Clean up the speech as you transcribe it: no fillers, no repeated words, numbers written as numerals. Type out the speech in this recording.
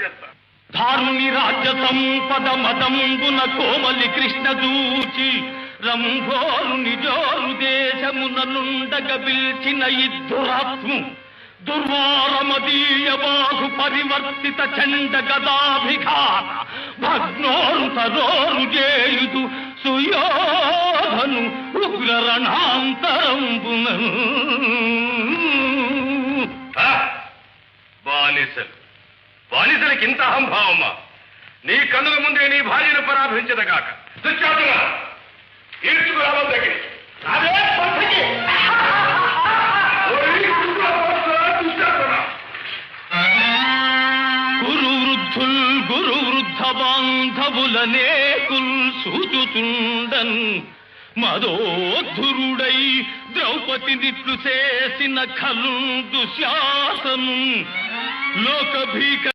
చేస్తా. ధారుని రాజ్య సంపద మదంబున కోమలి కృష్ణ దూచి రంభోరు నిజోరు దేశముననుండగ పిల్చిన ఇద్దురాత్ము దుర్వారమదీయ బాహు పరివర్తిత చండ గదాభిఘాత భగ్నోరు తరోరు చేయుదు సుయోధను ఉగ్ర రణాంతరంబున. బానిసలకి ఇంత అహంభావమా? నీ కన్నుల ముందే నీ భార్యను పరాభించదగాక. గురు వృద్ధ బాంధవులనేకుల్ సూచుతుండన్ మదోద్ధురుడై ద్రౌపదినిట్లు చేసిన ఖలు దుశ్శాసను లోక భీక